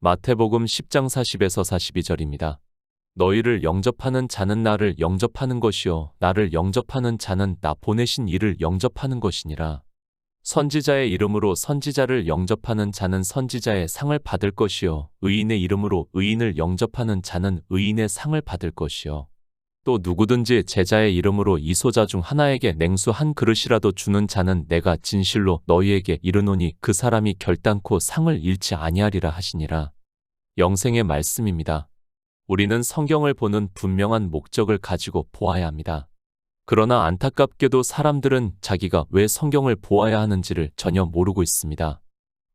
마태복음 10장 40에서 42절입니다. 너희를 영접하는 자는 나를 영접하는 것이요 나를 영접하는 자는 나 보내신 이를 영접하는 것이니라. 선지자의 이름으로 선지자를 영접하는 자는 선지자의 상을 받을 것이요 의인의 이름으로 의인을 영접하는 자는 의인의 상을 받을 것이요 또 누구든지 제자의 이름으로 이 소자 중 하나에게 냉수 한 그릇이라도 주는 자는 내가 진실로 너희에게 이르노니 그 사람이 결단코 상을 잃지 아니하리라 하시니라. 영생의 말씀입니다. 우리는 성경을 보는 분명한 목적을 가지고 보아야 합니다. 그러나 안타깝게도 사람들은 자기가 왜 성경을 보아야 하는지를 전혀 모르고 있습니다.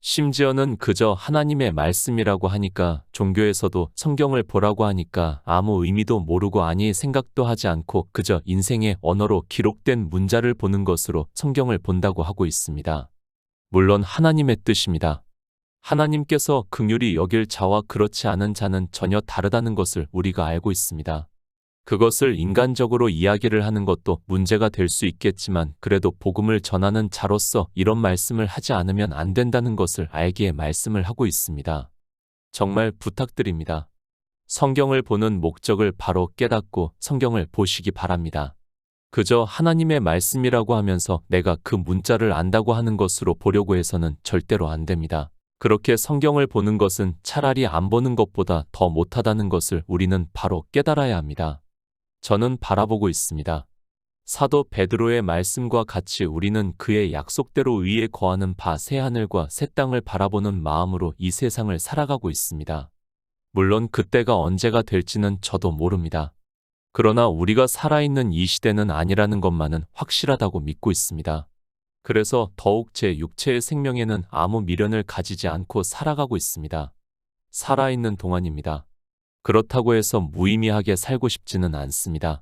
심지어는 그저 하나님의 말씀이라고 하니까, 종교에서도 성경을 보라고 하니까 아무 의미도 모르고 아니 생각도 하지 않고 그저 인생의 언어로 기록된 문자를 보는 것으로 성경을 본다고 하고 있습니다. 물론 하나님의 뜻입니다. 하나님께서 긍휼히 여길 자와 그렇지 않은 자는 전혀 다르다는 것을 우리가 알고 있습니다. 그것을 인간적으로 이야기를 하는 것도 문제가 될 수 있겠지만 그래도 복음을 전하는 자로서 이런 말씀을 하지 않으면 안 된다는 것을 알기에 말씀을 하고 있습니다. 정말 부탁드립니다. 성경을 보는 목적을 바로 깨닫고 성경을 보시기 바랍니다. 그저 하나님의 말씀이라고 하면서 내가 그 문자를 안다고 하는 것으로 보려고 해서는 절대로 안 됩니다. 그렇게 성경을 보는 것은 차라리 안 보는 것보다 더 못하다는 것을 우리는 바로 깨달아야 합니다. 저는 바라보고 있습니다. 사도 베드로의 말씀과 같이 우리는 그의 약속대로 위에 거하는 바 새 하늘과 새 땅을 바라보는 마음으로 이 세상을 살아가고 있습니다. 물론 그때가 언제가 될지는 저도 모릅니다. 그러나 우리가 살아있는 이 시대는 아니라는 것만은 확실하다고 믿고 있습니다. 그래서 더욱 제 육체의 생명에는 아무 미련을 가지지 않고 살아가고 있습니다. 살아있는 동안입니다. 그렇다고 해서 무의미하게 살고 싶지는 않습니다.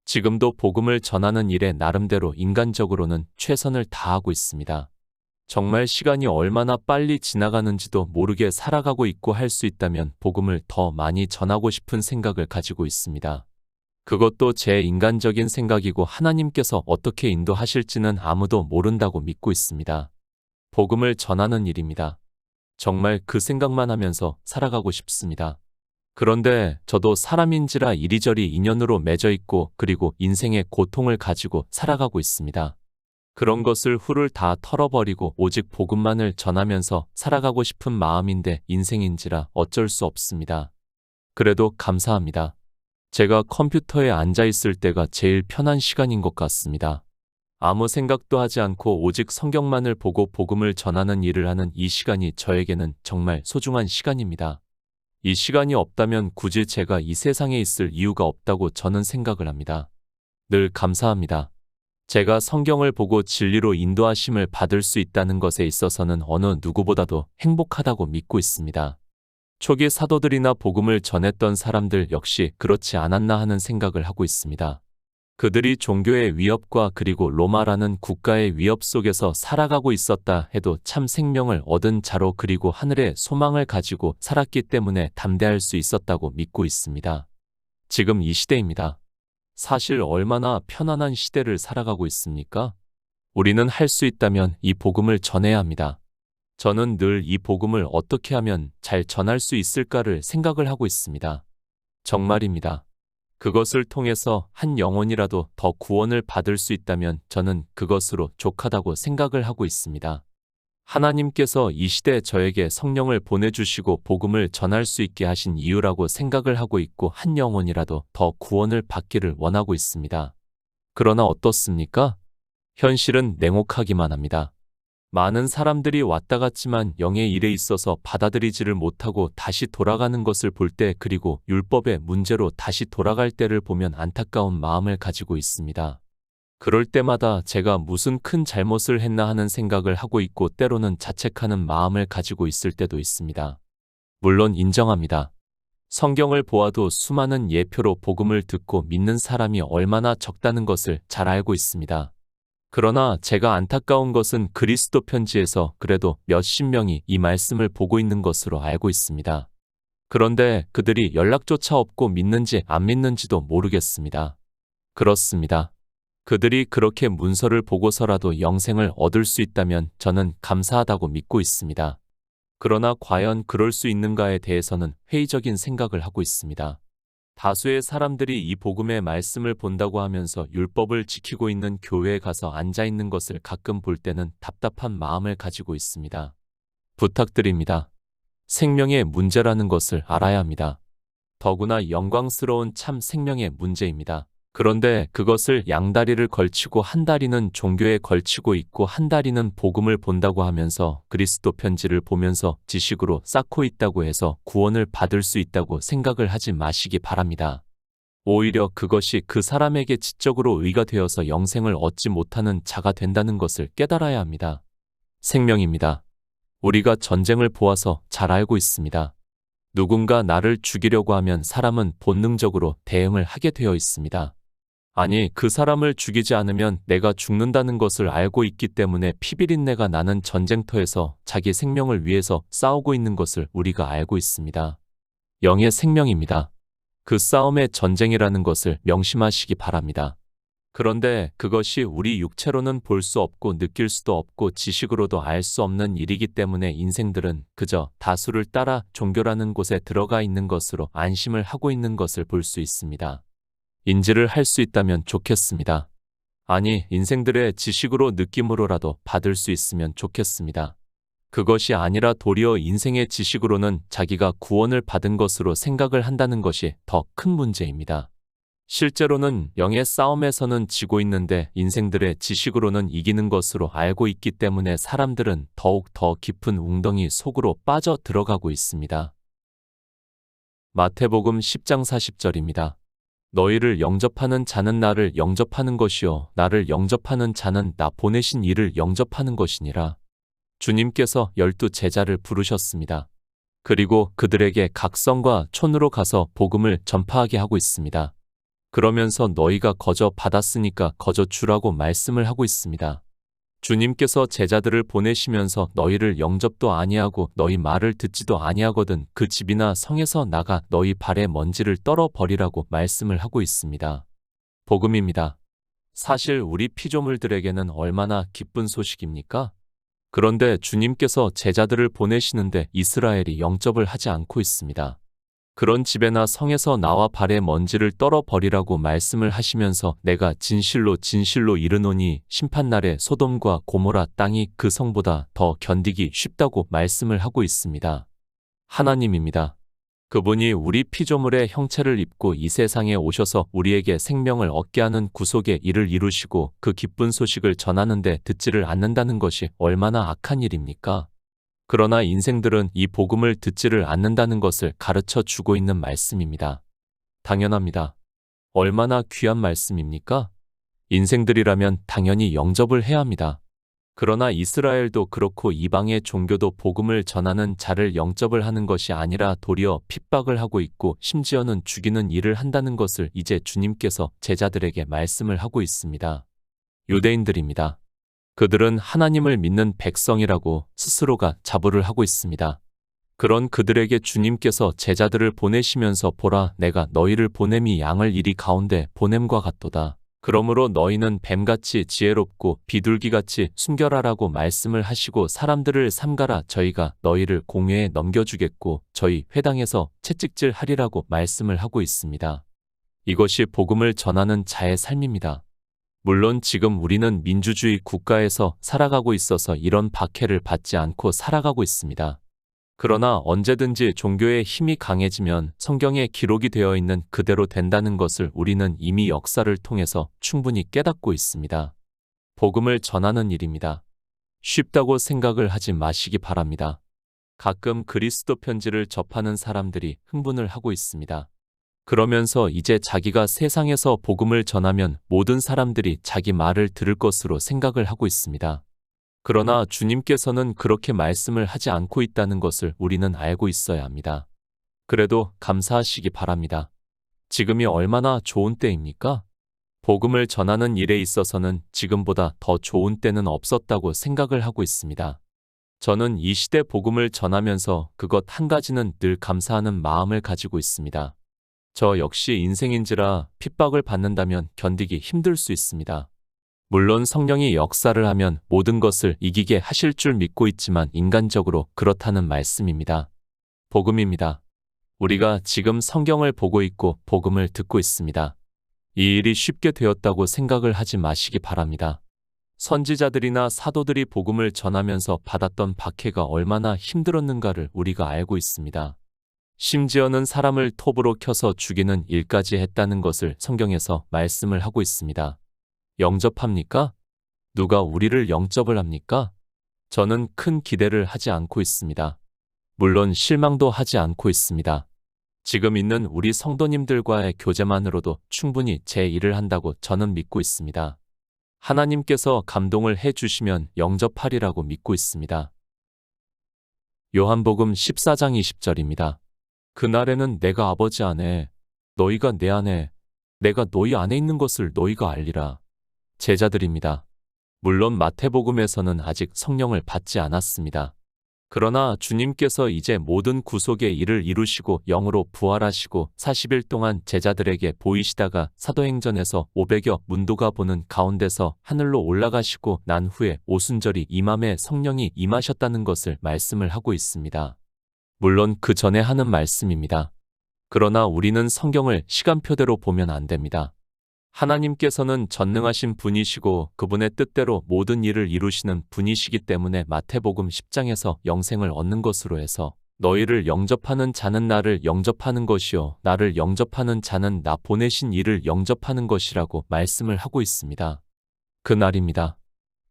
지금도 복음을 전하는 일에 나름대로 인간적으로는 최선을 다하고 있습니다. 정말 시간이 얼마나 빨리 지나가는지도 모르게 살아가고 있고 할 수 있다면 복음을 더 많이 전하고 싶은 생각을 가지고 있습니다. 그것도 제 인간적인 생각이고 하나님께서 어떻게 인도하실지는 아무도 모른다고 믿고 있습니다. 복음을 전하는 일입니다. 정말 그 생각만 하면서 살아가고 싶습니다. 그런데 저도 사람인지라 이리저리 인연으로 맺어 있고 그리고 인생의 고통을 가지고 살아가고 있습니다. 그런 것을 훌훌 다 털어버리고 오직 복음만을 전하면서 살아가고 싶은 마음인데 인생인지라 어쩔 수 없습니다. 그래도 감사합니다. 제가 컴퓨터에 앉아 있을 때가 제일 편한 시간인 것 같습니다. 아무 생각도 하지 않고 오직 성경만을 보고 복음을 전하는 일을 하는 이 시간이 저에게는 정말 소중한 시간입니다. 이 시간이 없다면 굳이 제가 이 세상에 있을 이유가 없다고 저는 생각을 합니다. 늘 감사합니다. 제가 성경을 보고 진리로 인도하심을 받을 수 있다는 것에 있어서는 어느 누구보다도 행복하다고 믿고 있습니다. 초기 사도들이나 복음을 전했던 사람들 역시 그렇지 않았나 하는 생각을 하고 있습니다. 그들이 종교의 위협과 그리고 로마라는 국가의 위협 속에서 살아가고 있었다 해도 참 생명을 얻은 자로 그리고 하늘의 소망을 가지고 살았기 때문에 담대할 수 있었다고 믿고 있습니다. 지금 이 시대입니다. 사실 얼마나 편안한 시대를 살아가고 있습니까? 우리는 할 수 있다면 이 복음을 전해야 합니다. 저는 늘 이 복음을 어떻게 하면 잘 전할 수 있을까를 생각을 하고 있습니다. 정말입니다. 그것을 통해서 한 영혼이라도 더 구원을 받을 수 있다면 저는 그것으로 족하다고 생각을 하고 있습니다. 하나님께서 이 시대에 저에게 성령을 보내주시고 복음을 전할 수 있게 하신 이유라고 생각을 하고 있고 한 영혼이라도 더 구원을 받기를 원하고 있습니다. 그러나 어떻습니까? 현실은 냉혹하기만 합니다. 많은 사람들이 왔다 갔지만 영의 일에 있어서 받아들이지를 못하고 다시 돌아가는 것을 볼 때 그리고 율법의 문제로 다시 돌아갈 때를 보면 안타까운 마음을 가지고 있습니다. 그럴 때마다 제가 무슨 큰 잘못을 했나 하는 생각을 하고 있고 때로는 자책하는 마음을 가지고 있을 때도 있습니다. 물론 인정합니다. 성경을 보아도 수많은 예표로 복음을 듣고 믿는 사람이 얼마나 적다는 것을 잘 알고 있습니다. 그러나 제가 안타까운 것은 그리스도 편지에서 그래도 몇십 명이 이 말씀을 보고 있는 것으로 알고 있습니다. 그런데 그들이 연락조차 없고 믿는지 안 믿는지도 모르겠습니다. 그렇습니다. 그들이 그렇게 문서를 보고서라도 영생을 얻을 수 있다면 저는 감사하다고 믿고 있습니다. 그러나 과연 그럴 수 있는가에 대해서는 회의적인 생각을 하고 있습니다. 다수의 사람들이 이 복음의 말씀을 본다고 하면서 율법을 지키고 있는 교회에 가서 앉아 있는 것을 가끔 볼 때는 답답한 마음을 가지고 있습니다. 부탁드립니다. 생명의 문제라는 것을 알아야 합니다. 더구나 영광스러운 참 생명의 문제입니다. 그런데 그것을 양다리를 걸치고 한 다리는 종교에 걸치고 있고 한 다리는 복음을 본다고 하면서 그리스도 편지를 보면서 지식으로 쌓고 있다고 해서 구원을 받을 수 있다고 생각을 하지 마시기 바랍니다. 오히려 그것이 그 사람에게 지적으로 의가 되어서 영생을 얻지 못하는 자가 된다는 것을 깨달아야 합니다. 생명입니다. 우리가 전쟁을 보아서 잘 알고 있습니다. 누군가 나를 죽이려고 하면 사람은 본능적으로 대응을 하게 되어 있습니다. 아니, 그 사람을 죽이지 않으면 내가 죽는다는 것을 알고 있기 때문에 피비린내가 나는 전쟁터에서 자기 생명을 위해서 싸우고 있는 것을 우리가 알고 있습니다. 영의 생명입니다. 그 싸움의 전쟁이라는 것을 명심하시기 바랍니다. 그런데 그것이 우리 육체로는 볼 수 없고 느낄 수도 없고 지식으로도 알 수 없는 일이기 때문에 인생들은 그저 다수를 따라 종교라는 곳에 들어가 있는 것으로 안심을 하고 있는 것을 볼 수 있습니다. 인지를 할 수 있다면 좋겠습니다. 아니, 인생들의 지식으로 느낌으로라도 받을 수 있으면 좋겠습니다. 그것이 아니라 도리어 인생의 지식으로는 자기가 구원을 받은 것으로 생각을 한다는 것이 더 큰 문제입니다. 실제로는 영의 싸움에서는 지고 있는데 인생들의 지식으로는 이기는 것으로 알고 있기 때문에 사람들은 더욱 더 깊은 웅덩이 속으로 빠져 들어가고 있습니다. 마태복음 10장 40절입니다. 너희를 영접하는 자는 나를 영접하는 것이요 나를 영접하는 자는 나 보내신 이를 영접하는 것이니라. 주님께서 12 제자를 부르셨습니다. 그리고 그들에게 각 성과 촌으로 가서 복음을 전파하게 하고 있습니다. 그러면서 너희가 거저 받았으니까 거저 주라고 말씀을 하고 있습니다. 주님께서 제자들을 보내시면서 너희를 영접도 아니하고 너희 말을 듣지도 아니하거든 그 집이나 성에서 나가 너희 발에 먼지를 떨어 버리라고 말씀을 하고 있습니다. 복음입니다. 사실 우리 피조물들에게는 얼마나 기쁜 소식입니까? 그런데 주님께서 제자들을 보내시는데 이스라엘이 영접을 하지 않고 있습니다. 그런 집에나 성에서 나와 발에 먼지를 떨어 버리라고 말씀을 하시면서 내가 진실로 진실로 이르노니 심판날에 소돔과 고모라 땅이 그 성보다 더 견디기 쉽다고 말씀을 하고 있습니다. 하나님입니다. 그분이 우리 피조물의 형체를 입고 이 세상에 오셔서 우리에게 생명을 얻게 하는 구속의 일을 이루시고 그 기쁜 소식을 전하는데 듣지를 않는다는 것이 얼마나 악한 일입니까? 그러나 인생들은 이 복음을 듣지를 않는다는 것을 가르쳐 주고 있는 말씀입니다. 당연합니다. 얼마나 귀한 말씀입니까? 인생들이라면 당연히 영접을 해야 합니다. 그러나 이스라엘도 그렇고 이방의 종교도 복음을 전하는 자를 영접을 하는 것이 아니라 도리어 핍박을 하고 있고 심지어는 죽이는 일을 한다는 것을 이제 주님께서 제자들에게 말씀을 하고 있습니다. 유대인들입니다. 그들은 하나님을 믿는 백성이라고 스스로가 자부를 하고 있습니다. 그런 그들에게 주님께서 제자들을 보내시면서 보라 내가 너희를 보냄이 양을 이리 가운데 보냄과 같도다. 그러므로 너희는 뱀같이 지혜롭고 비둘기같이 순결하라고 말씀을 하시고 사람들을 삼가라 저희가 너희를 공회에 넘겨주겠고 저희 회당에서 채찍질 하리라고 말씀을 하고 있습니다. 이것이 복음을 전하는 자의 삶입니다. 물론 지금 우리는 민주주의 국가에서 살아가고 있어서 이런 박해를 받지 않고 살아가고 있습니다. 그러나 언제든지 종교의 힘이 강해지면 성경에 기록이 되어 있는 그대로 된다는 것을 우리는 이미 역사를 통해서 충분히 깨닫고 있습니다. 복음을 전하는 일입니다. 쉽다고 생각을 하지 마시기 바랍니다. 가끔 그리스도 편지를 접하는 사람들이 흥분을 하고 있습니다. 그러면서 이제 자기가 세상에서 복음을 전하면 모든 사람들이 자기 말을 들을 것으로 생각을 하고 있습니다. 그러나 주님께서는 그렇게 말씀을 하지 않고 있다는 것을 우리는 알고 있어야 합니다. 그래도 감사하시기 바랍니다. 지금이 얼마나 좋은 때입니까? 복음을 전하는 일에 있어서는 지금보다 더 좋은 때는 없었다고 생각을 하고 있습니다. 저는 이 시대 복음을 전하면서 그것 한 가지는 늘 감사하는 마음을 가지고 있습니다. 저 역시 인생인지라 핍박을 받는다면 견디기 힘들 수 있습니다. 물론 성령이 역사를 하면 모든 것을 이기게 하실 줄 믿고 있지만 인간적으로 그렇다는 말씀입니다. 복음입니다. 우리가 지금 성경을 보고 있고 복음을 듣고 있습니다. 이 일이 쉽게 되었다고 생각을 하지 마시기 바랍니다. 선지자들이나 사도들이 복음을 전하면서 받았던 박해가 얼마나 힘들었는가를 우리가 알고 있습니다. 심지어는 사람을 톱으로 켜서 죽이는 일까지 했다는 것을 성경에서 말씀을 하고 있습니다. 영접합니까? 누가 우리를 영접을 합니까? 저는 큰 기대를 하지 않고 있습니다. 물론 실망도 하지 않고 있습니다. 지금 있는 우리 성도님들과의 교제만으로도 충분히 제 일을 한다고 저는 믿고 있습니다. 하나님께서 감동을 해 주시면 영접하리라고 믿고 있습니다. 요한복음 14장 20절입니다. 그날에는 내가 아버지 안에, 너희가 내 안에, 내가 너희 안에 있는 것을 너희가 알리라. 제자들입니다. 물론 마태복음에서는 아직 성령을 받지 않았습니다. 그러나 주님께서 이제 모든 구속의 일을 이루시고 영으로 부활하시고 40일 동안 제자들에게 보이시다가 사도행전에서 500여 문도가 보는 가운데서 하늘로 올라가시고 난 후에 오순절이 임함에 성령이 임하셨다는 것을 말씀을 하고 있습니다. 물론 그 전에 하는 말씀입니다. 그러나 우리는 성경을 시간표대로 보면 안 됩니다. 하나님께서는 전능하신 분이시고 그분의 뜻대로 모든 일을 이루시는 분이시기 때문에 마태복음 10장에서 영생을 얻는 것으로 해서 너희를 영접하는 자는 나를 영접하는 것이요 나를 영접하는 자는 나 보내신 이를 영접하는 것이라고 말씀을 하고 있습니다. 그날입니다.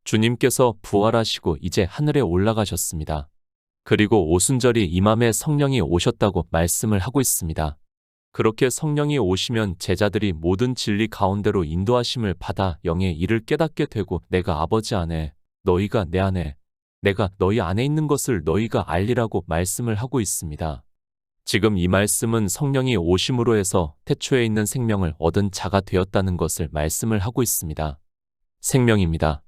주님께서 부활하시고 이제 하늘에 올라가셨습니다. 그리고 오순절이 임함에 성령이 오셨다고 말씀을 하고 있습니다. 그렇게 성령이 오시면 제자들이 모든 진리 가운데로 인도하심을 받아 영의 일을 깨닫게 되고 내가 아버지 안에, 너희가 내 안에, 내가 너희 안에 있는 것을 너희가 알리라고 말씀을 하고 있습니다. 지금 이 말씀은 성령이 오심으로 해서 태초에 있는 생명을 얻은 자가 되었다는 것을 말씀을 하고 있습니다. 생명입니다.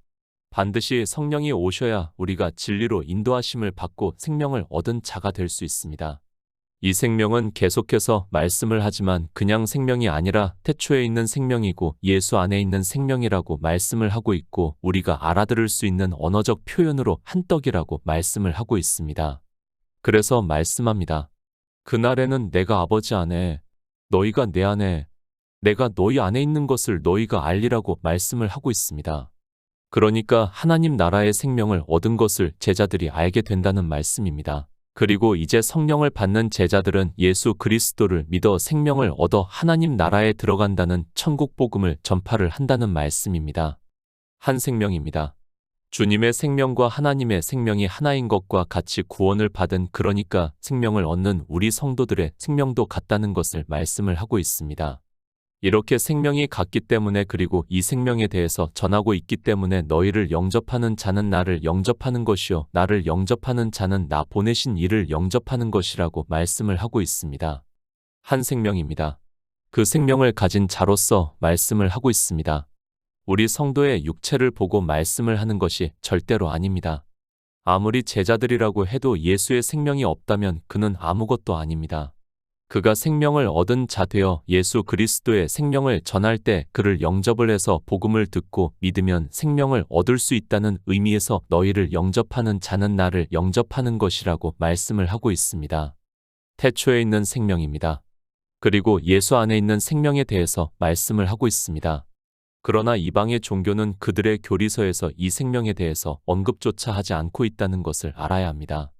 반드시 성령이 오셔야 우리가 진리로 인도하심을 받고 생명을 얻은 자가 될 수 있습니다. 이 생명은 계속해서 말씀을 하지만 그냥 생명이 아니라 태초에 있는 생명이고 예수 안에 있는 생명이라고 말씀을 하고 있고 우리가 알아들을 수 있는 언어적 표현으로 한떡이라고 말씀을 하고 있습니다. 그래서 말씀합니다. 그날에는 내가 아버지 안에, 너희가 내 안에, 내가 너희 안에 있는 것을 너희가 알리라고 말씀을 하고 있습니다. 그러니까 하나님 나라의 생명을 얻은 것을 제자들이 알게 된다는 말씀입니다. 그리고 이제 성령을 받는 제자들은 예수 그리스도를 믿어 생명을 얻어 하나님 나라에 들어간다는 천국 복음을 전파를 한다는 말씀입니다. 한 생명입니다. 주님의 생명과 하나님의 생명이 하나인 것과 같이 구원을 받은 그러니까 생명을 얻는 우리 성도들의 생명도 같다는 것을 말씀을 하고 있습니다. 이렇게 생명이 같기 때문에 그리고 이 생명에 대해서 전하고 있기 때문에 너희를 영접하는 자는 나를 영접하는 것이요 나를 영접하는 자는 나 보내신 이를 영접하는 것이라고 말씀을 하고 있습니다. 한 생명입니다. 그 생명을 가진 자로서 말씀을 하고 있습니다. 우리 성도의 육체를 보고 말씀을 하는 것이 절대로 아닙니다. 아무리 제자들이라고 해도 예수의 생명이 없다면 그는 아무것도 아닙니다. 그가 생명을 얻은 자 되어 예수 그리스도의 생명을 전할 때 그를 영접을 해서 복음을 듣고 믿으면 생명을 얻을 수 있다는 의미에서 너희를 영접하는 자는 나를 영접하는 것이라고 말씀을 하고 있습니다. 태초에 있는 생명입니다. 그리고 예수 안에 있는 생명에 대해서 말씀을 하고 있습니다. 그러나 이방의 종교는 그들의 교리서에서 이 생명에 대해서 언급조차 하지 않고 있다는 것을 알아야 합니다.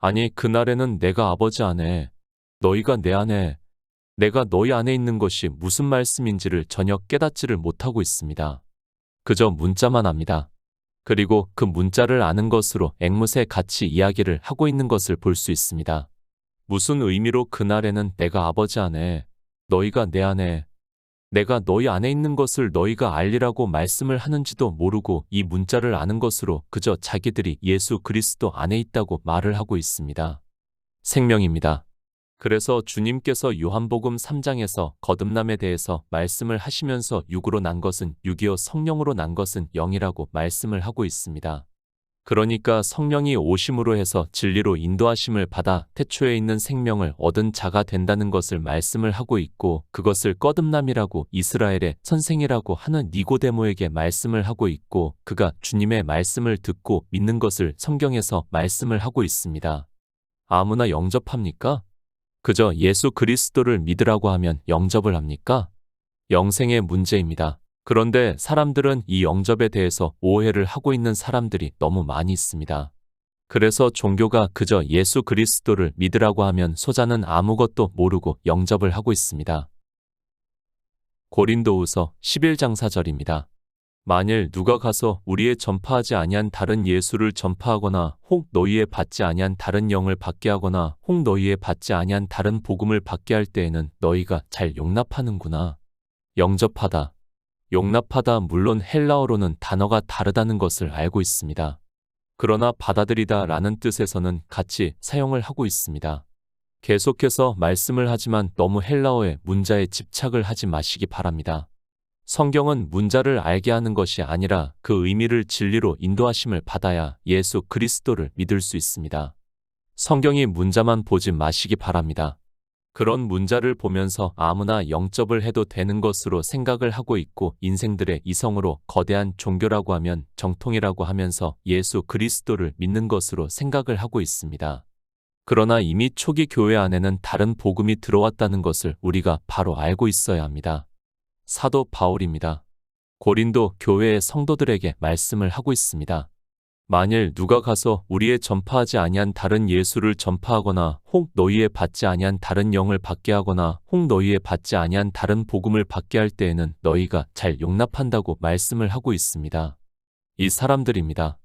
아니, 그날에는 내가 아버지 안에, 너희가 내 안에, 내가 너희 안에 있는 것이 무슨 말씀인지를 전혀 깨닫지를 못하고 있습니다. 그저 문자만 압니다. 그리고 그 문자를 아는 것으로 앵무새 같이 이야기를 하고 있는 것을 볼 수 있습니다. 무슨 의미로 그날에는 내가 아버지 안에, 너희가 내 안에, 내가 너희 안에 있는 것을 너희가 알리라고 말씀을 하는지도 모르고 이 문자를 아는 것으로 그저 자기들이 예수 그리스도 안에 있다고 말을 하고 있습니다. 생명입니다. 그래서 주님께서 요한복음 3장에서 거듭남에 대해서 말씀을 하시면서 육으로 난 것은 육이요 성령으로 난 것은 영이라고 말씀을 하고 있습니다. 그러니까 성령이 오심으로 해서 진리로 인도하심을 받아 태초에 있는 생명을 얻은 자가 된다는 것을 말씀을 하고 있고, 그것을 거듭남이라고 이스라엘의 선생이라고 하는 니고데모에게 말씀을 하고 있고, 그가 주님의 말씀을 듣고 믿는 것을 성경에서 말씀을 하고 있습니다. 아무나 영접합니까? 그저 예수 그리스도를 믿으라고 하면 영접을 합니까? 영생의 문제입니다. 그런데 사람들은 이 영접에 대해서 오해를 하고 있는 사람들이 너무 많이 있습니다. 그래서 종교가 그저 예수 그리스도를 믿으라고 하면 소자는 아무것도 모르고 영접을 하고 있습니다. 고린도후서 11장 4절입니다. 만일 누가 가서 우리의 전파하지 아니한 다른 예수를 전파하거나 혹 너희의 받지 아니한 다른 영을 받게 하거나 혹 너희의 받지 아니한 다른 복음을 받게 할 때에는 너희가 잘 용납하는구나. 영접하다, 용납하다, 물론 헬라어로는 단어가 다르다는 것을 알고 있습니다. 그러나 받아들이다 라는 뜻에서는 같이 사용을 하고 있습니다. 계속해서 말씀을 하지만 너무 헬라어의 문자에 집착을 하지 마시기 바랍니다. 성경은 문자를 알게 하는 것이 아니라 그 의미를 진리로 인도하심을 받아야 예수 그리스도를 믿을 수 있습니다. 성경이 문자만 보지 마시기 바랍니다. 그런 문자를 보면서 아무나 영접을 해도 되는 것으로 생각을 하고 있고, 인생들의 이성으로 거대한 종교라고 하면 정통이라고 하면서 예수 그리스도를 믿는 것으로 생각을 하고 있습니다. 그러나 이미 초기 교회 안에는 다른 복음이 들어왔다는 것을 우리가 바로 알고 있어야 합니다. 사도 바울입니다. 고린도 교회의 성도들에게 말씀을 하고 있습니다. 만일 누가 가서 우리의 전파하지 아니한 다른 예수를 전파하거나 혹 너희의 받지 아니한 다른 영을 받게 하거나 혹 너희의 받지 아니한 다른 복음을 받게 할 때에는 너희가 잘 용납한다고 말씀을 하고 있습니다. 이 사람들입니다.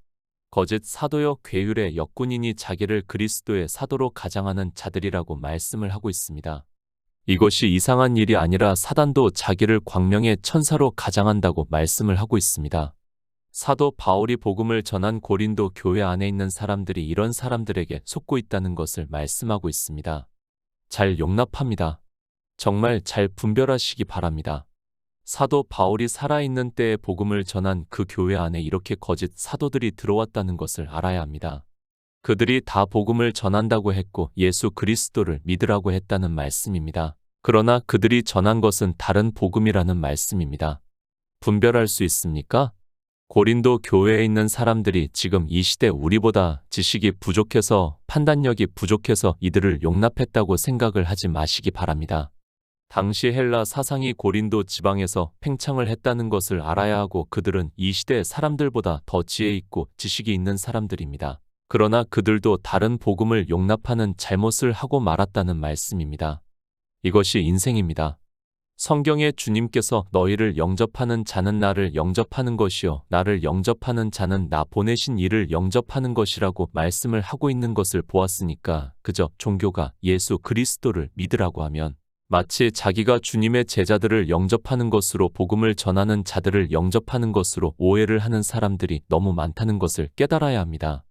거짓 사도여 괴율의 역군인이 자기를 그리스도의 사도로 가장하는 자들이라고 말씀을 하고 있습니다. 이것이 이상한 일이 아니라 사단도 자기를 광명의 천사로 가장한다고 말씀을 하고 있습니다. 사도 바울이 복음을 전한 고린도 교회 안에 있는 사람들이 이런 사람들에게 속고 있다는 것을 말씀하고 있습니다. 잘 용납합니다. 정말 잘 분별하시기 바랍니다. 사도 바울이 살아있는 때에 복음을 전한 그 교회 안에 이렇게 거짓 사도들이 들어왔다는 것을 알아야 합니다. 그들이 다 복음을 전한다고 했고 예수 그리스도를 믿으라고 했다는 말씀입니다. 그러나 그들이 전한 것은 다른 복음이라는 말씀입니다. 분별할 수 있습니까? 고린도 교회에 있는 사람들이 지금 이 시대 우리보다 지식이 부족해서 판단력이 부족해서 이들을 용납했다고 생각을 하지 마시기 바랍니다. 당시 헬라 사상이 고린도 지방에서 팽창을 했다는 것을 알아야 하고, 그들은 이 시대 사람들보다 더 지혜 있고 지식이 있는 사람들입니다. 그러나 그들도 다른 복음을 용납하는 잘못을 하고 말았다는 말씀입니다. 이것이 인생입니다. 성경에 주님께서 너희를 영접하는 자는 나를 영접하는 것이요 나를 영접하는 자는 나 보내신 이를 영접하는 것이라고 말씀을 하고 있는 것을 보았으니까, 그저 종교가 예수 그리스도를 믿으라고 하면 마치 자기가 주님의 제자들을 영접하는 것으로, 복음을 전하는 자들을 영접하는 것으로 오해를 하는 사람들이 너무 많다는 것을 깨달아야 합니다.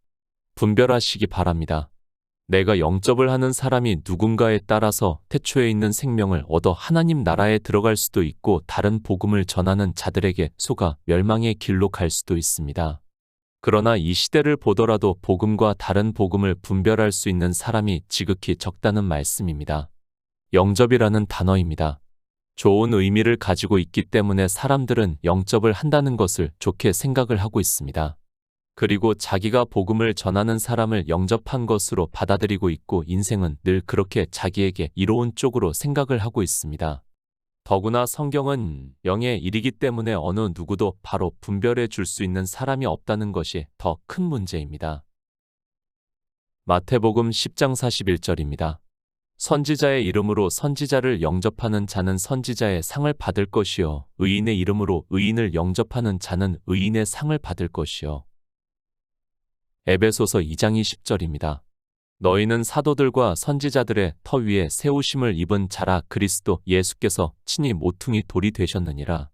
분별하시기 바랍니다. 내가 영접을 하는 사람이 누군가에 따라서 태초에 있는 생명을 얻어 하나님 나라에 들어갈 수도 있고, 다른 복음을 전하는 자들에게 속아 멸망의 길로 갈 수도 있습니다. 그러나 이 시대를 보더라도 복음과 다른 복음을 분별할 수 있는 사람이 지극히 적다는 말씀입니다. 영접이라는 단어입니다. 좋은 의미를 가지고 있기 때문에 사람들은 영접을 한다는 것을 좋게 생각을 하고 있습니다. 그리고 자기가 복음을 전하는 사람을 영접한 것으로 받아들이고 있고, 인생은 늘 그렇게 자기에게 이로운 쪽으로 생각을 하고 있습니다. 더구나 성경은 영의 일이기 때문에 어느 누구도 바로 분별해 줄 수 있는 사람이 없다는 것이 더 큰 문제입니다. 마태복음 10장 41절입니다. 선지자의 이름으로 선지자를 영접하는 자는 선지자의 상을 받을 것이요 의인의 이름으로 의인을 영접하는 자는 의인의 상을 받을 것이요. 에베소서 2장 20절입니다. 너희는 사도들과 선지자들의 터 위에 세우심을 입은 자라, 그리스도 예수께서 친히 모퉁이 돌이 되셨느니라.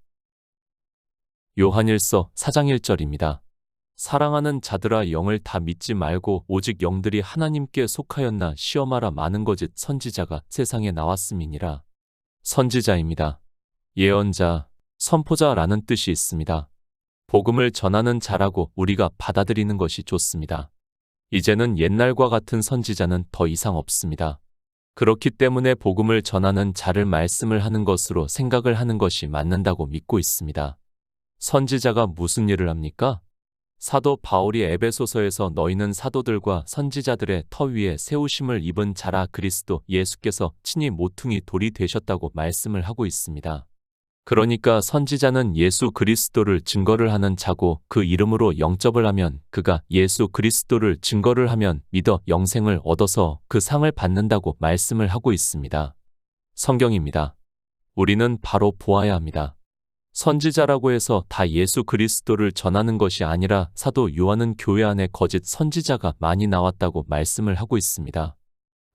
요한일서 4장 1절입니다. 사랑하는 자들아, 영을 다 믿지 말고 오직 영들이 하나님께 속하였나 시험하라. 많은 거짓 선지자가 세상에 나왔음이니라. 선지자입니다. 예언자, 선포자라는 뜻이 있습니다. 복음을 전하는 자라고 우리가 받아들이는 것이 좋습니다. 이제는 옛날과 같은 선지자는 더 이상 없습니다. 그렇기 때문에 복음을 전하는 자를 말씀을 하는 것으로 생각을 하는 것이 맞는다고 믿고 있습니다. 선지자가 무슨 일을 합니까? 사도 바울이 에베소서에서 너희는 사도들과 선지자들의 터 위에 세우심을 입은 자라 그리스도 예수께서 친히 모퉁이 돌이 되셨다고 말씀을 하고 있습니다. 그러니까 선지자는 예수 그리스도를 증거를 하는 자고 그 이름으로 영접을 하면 그가 예수 그리스도를 증거를 하면 믿어 영생을 얻어서 그 상을 받는다고 말씀을 하고 있습니다. 성경입니다. 우리는 바로 보아야 합니다. 선지자라고 해서 다 예수 그리스도를 전하는 것이 아니라 사도 요한은 교회 안에 거짓 선지자가 많이 나왔다고 말씀을 하고 있습니다.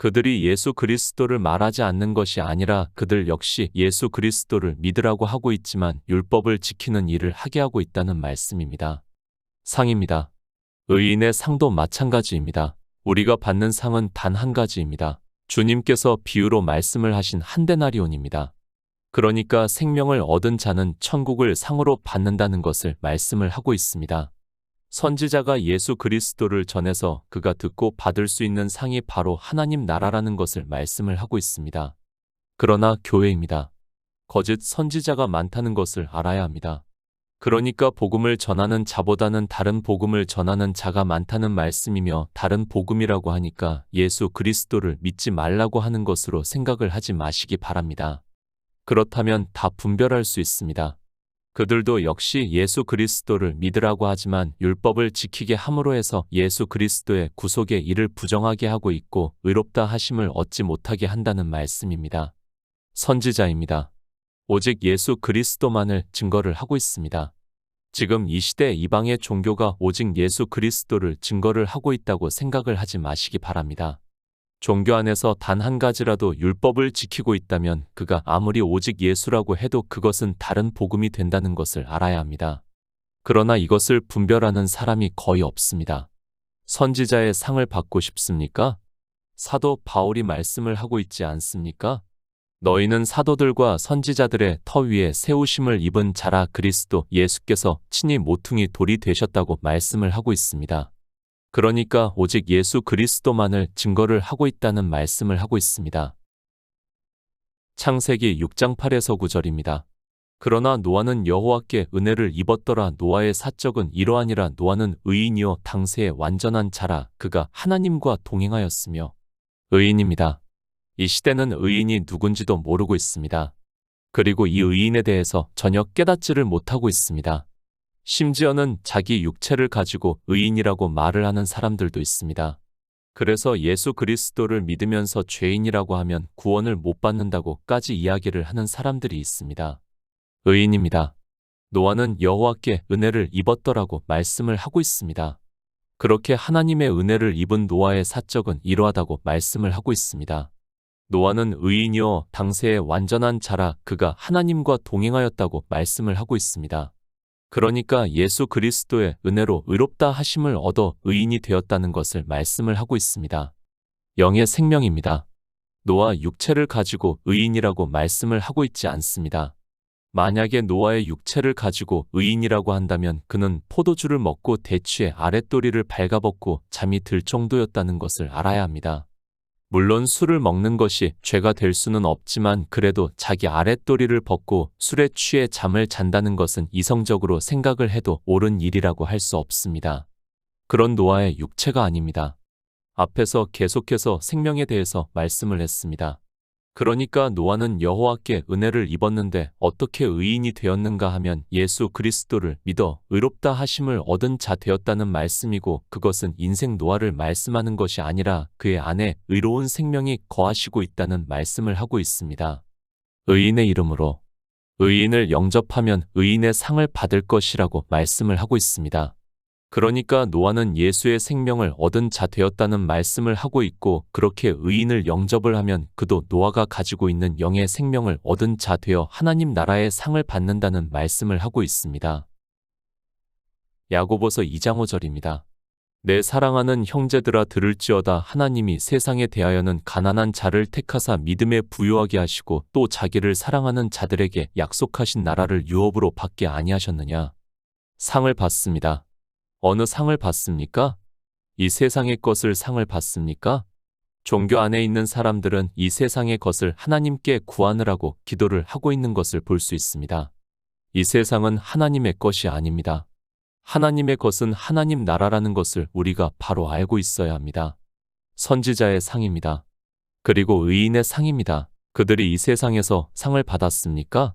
그들이 예수 그리스도를 말하지 않는 것이 아니라 그들 역시 예수 그리스도를 믿으라고 하고 있지만 율법을 지키는 일을 하게 하고 있다는 말씀입니다. 상입니다. 의인의 상도 마찬가지입니다. 우리가 받는 상은 단 한 가지입니다. 주님께서 비유로 말씀을 하신 한 데나리온입니다. 그러니까 생명을 얻은 자는 천국을 상으로 받는다는 것을 말씀을 하고 있습니다. 선지자가 예수 그리스도를 전해서 그가 듣고 받을 수 있는 상이 바로 하나님 나라라는 것을 말씀을 하고 있습니다. 그러나 교회입니다. 거짓 선지자가 많다는 것을 알아야 합니다. 그러니까 복음을 전하는 자보다는 다른 복음을 전하는 자가 많다는 말씀이며 다른 복음이라고 하니까 예수 그리스도를 믿지 말라고 하는 것으로 생각을 하지 마시기 바랍니다. 그렇다면 다 분별할 수 있습니다. 그들도 역시 예수 그리스도를 믿으라고 하지만 율법을 지키게 함으로 해서 예수 그리스도의 구속의 일을 부정하게 하고 있고 의롭다 하심을 얻지 못하게 한다는 말씀입니다. 선지자입니다. 오직 예수 그리스도만을 증거를 하고 있습니다. 지금 이 시대 이방의 종교가 오직 예수 그리스도를 증거를 하고 있다고 생각을 하지 마시기 바랍니다. 종교 안에서 단 한 가지라도 율법을 지키고 있다면 그가 아무리 오직 예수라고 해도 그것은 다른 복음이 된다는 것을 알아야 합니다. 그러나 이것을 분별하는 사람이 거의 없습니다. 선지자의 상을 받고 싶습니까? 사도 바울이 말씀을 하고 있지 않습니까? 너희는 사도들과 선지자들의 터 위에 세우심을 입은 자라 그리스도 예수께서 친히 모퉁이 돌이 되셨다고 말씀을 하고 있습니다. 그러니까 오직 예수 그리스도만을 증거를 하고 있다는 말씀을 하고 있습니다. 창세기 6장 8에서 9절입니다. 그러나 노아는 여호와께 은혜를 입었더라. 노아의 사적은 이러하니라. 노아는 의인이요 당세의 완전한 자라. 그가 하나님과 동행하였으며. 의인입니다. 이 시대는 의인이 누군지도 모르고 있습니다. 그리고 이 의인에 대해서 전혀 깨닫지를 못하고 있습니다. 심지어는 자기 육체를 가지고 의인이라고 말을 하는 사람들도 있습니다. 그래서 예수 그리스도를 믿으면서 죄인이라고 하면 구원을 못 받는다고까지 이야기를 하는 사람들이 있습니다. 의인입니다. 노아는 여호와께 은혜를 입었더라고 말씀을 하고 있습니다. 그렇게 하나님의 은혜를 입은 노아의 사적은 이러하다고 말씀을 하고 있습니다. 노아는 의인이요 당세의 완전한 자라. 그가 하나님과 동행하였다고 말씀을 하고 있습니다. 그러니까 예수 그리스도의 은혜로 의롭다 하심을 얻어 의인이 되었다는 것을 말씀을 하고 있습니다. 영의 생명입니다. 노아 육체를 가지고 의인이라고 말씀을 하고 있지 않습니다. 만약에 노아의 육체를 가지고 의인이라고 한다면 그는 포도주를 먹고 대취해 아랫도리를 발가벗고 잠이 들 정도였다는 것을 알아야 합니다. 물론 술을 먹는 것이 죄가 될 수는 없지만 그래도 자기 아랫도리를 벗고 술에 취해 잠을 잔다는 것은 이성적으로 생각을 해도 옳은 일이라고 할 수 없습니다. 그런 노아의 육체가 아닙니다. 앞에서 계속해서 생명에 대해서 말씀을 했습니다. 그러니까 노아는 여호와께 은혜를 입었는데 어떻게 의인이 되었는가 하면 예수 그리스도를 믿어 의롭다 하심을 얻은 자 되었다는 말씀이고 그것은 인생 노아를 말씀하는 것이 아니라 그의 안에 의로운 생명이 거하시고 있다는 말씀을 하고 있습니다. 의인의 이름으로 의인을 영접하면 의인의 상을 받을 것이라고 말씀을 하고 있습니다. 그러니까 노아는 예수의 생명을 얻은 자 되었다는 말씀을 하고 있고 그렇게 의인을 영접을 하면 그도 노아가 가지고 있는 영의 생명을 얻은 자 되어 하나님 나라의 상을 받는다는 말씀을 하고 있습니다. 야고보서 2장 5절입니다. 내 사랑하는 형제들아 들을지어다 하나님이 세상에 대하여는 가난한 자를 택하사 믿음에 부요하게 하시고 또 자기를 사랑하는 자들에게 약속하신 나라를 유업으로 받게 아니하셨느냐. 상을 받습니다. 어느 상을 받습니까? 이 세상의 것을 상을 받습니까? 종교 안에 있는 사람들은 이 세상의 것을 하나님께 구하느라고 기도를 하고 있는 것을 볼 수 있습니다. 이 세상은 하나님의 것이 아닙니다. 하나님의 것은 하나님 나라라는 것을 우리가 바로 알고 있어야 합니다. 선지자의 상입니다. 그리고 의인의 상입니다. 그들이 이 세상에서 상을 받았습니까?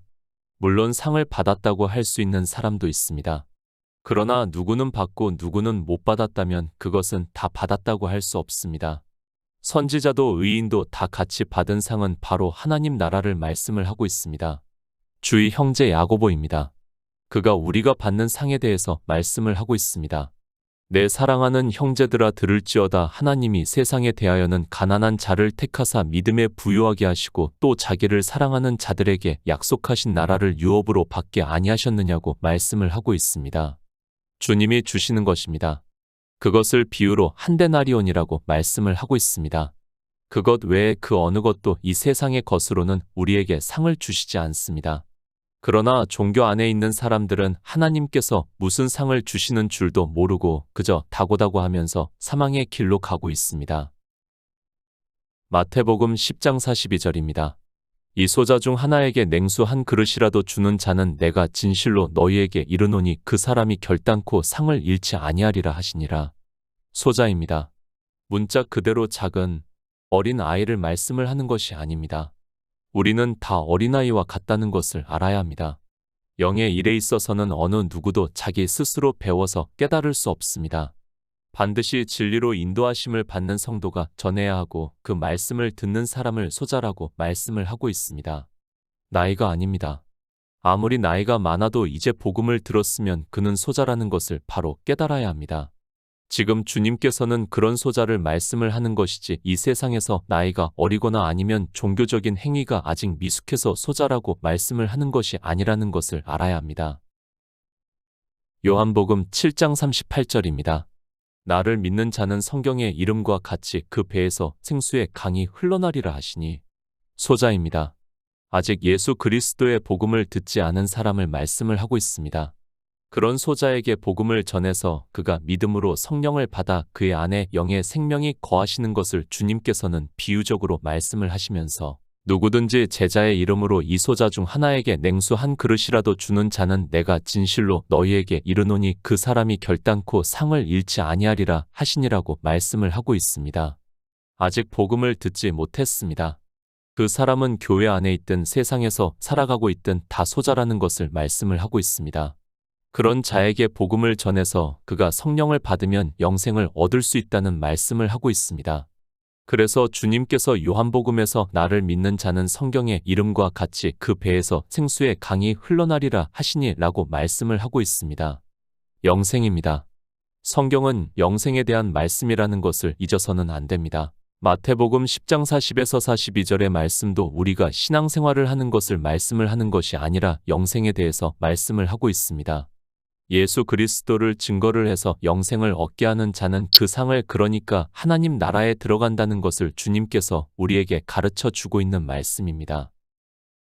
물론 상을 받았다고 할 수 있는 사람도 있습니다. 그러나 누구는 받고 누구는 못 받았다면 그것은 다 받았다고 할 수 없습니다. 선지자도 의인도 다 같이 받은 상은 바로 하나님 나라를 말씀을 하고 있습니다. 주의 형제 야고보입니다. 그가 우리가 받는 상에 대해서 말씀을 하고 있습니다. 내 사랑하는 형제들아 들을지어다. 하나님이 세상에 대하여는 가난한 자를 택하사 믿음에 부유하게 하시고 또 자기를 사랑하는 자들에게 약속하신 나라를 유업으로 받게 아니하셨느냐고 말씀을 하고 있습니다. 주님이 주시는 것입니다. 그것을 비유로 한 데나리온이라고 말씀을 하고 있습니다. 그것 외에 그 어느 것도 이 세상의 것으로는 우리에게 상을 주시지 않습니다. 그러나 종교 안에 있는 사람들은 하나님께서 무슨 상을 주시는 줄도 모르고 그저 다고다고 하면서 사망의 길로 가고 있습니다. 마태복음 10장 42절입니다. 이 소자 중 하나에게 냉수 한 그릇이라도 주는 자는 내가 진실로 너희에게 이르노니 그 사람이 결단코 상을 잃지 아니하리라 하시니라. 소자입니다. 문자 그대로 작은 어린 아이를 말씀을 하는 것이 아닙니다. 우리는 다 어린아이와 같다는 것을 알아야 합니다. 영의 일에 있어서는 어느 누구도 자기 스스로 배워서 깨달을 수 없습니다. 반드시 진리로 인도하심을 받는 성도가 전해야 하고 그 말씀을 듣는 사람을 소자라고 말씀을 하고 있습니다. 나이가 아닙니다. 아무리 나이가 많아도 이제 복음을 들었으면 그는 소자라는 것을 바로 깨달아야 합니다. 지금 주님께서는 그런 소자를 말씀을 하는 것이지 이 세상에서 나이가 어리거나 아니면 종교적인 행위가 아직 미숙해서 소자라고 말씀을 하는 것이 아니라는 것을 알아야 합니다. 요한복음 7장 38절입니다. 나를 믿는 자는 성경의 이름과 같이 그 배에서 생수의 강이 흘러나리라 하시니. 소자입니다. 아직 예수 그리스도의 복음을 듣지 않은 사람을 말씀을 하고 있습니다. 그런 소자에게 복음을 전해서 그가 믿음으로 성령을 받아 그의 안에 영의 생명이 거하시는 것을 주님께서는 비유적으로 말씀을 하시면서 누구든지 제자의 이름으로 이 소자 중 하나에게 냉수 한 그릇이라도 주는 자는 내가 진실로 너희에게 이르노니 그 사람이 결단코 상을 잃지 아니하리라 하시니라고 말씀을 하고 있습니다. 아직 복음을 듣지 못했습니다. 그 사람은 교회 안에 있든 세상에서 살아가고 있든 다 소자라는 것을 말씀을 하고 있습니다. 그런 자에게 복음을 전해서 그가 성령을 받으면 영생을 얻을 수 있다는 말씀을 하고 있습니다. 그래서 주님께서 요한복음에서 나를 믿는 자는 성경의 이름과 같이 그 배에서 생수의 강이 흘러나리라 하시니 라고 말씀을 하고 있습니다. 영생입니다. 성경은 영생에 대한 말씀이라는 것을 잊어서는 안 됩니다. 마태복음 10장 40에서 42절의 말씀도 우리가 신앙생활을 하는 것을 말씀을 하는 것이 아니라 영생에 대해서 말씀을 하고 있습니다. 예수 그리스도를 증거를 해서 영생을 얻게 하는 자는 그 상을 그러니까 하나님 나라에 들어간다는 것을 주님께서 우리에게 가르쳐 주고 있는 말씀입니다.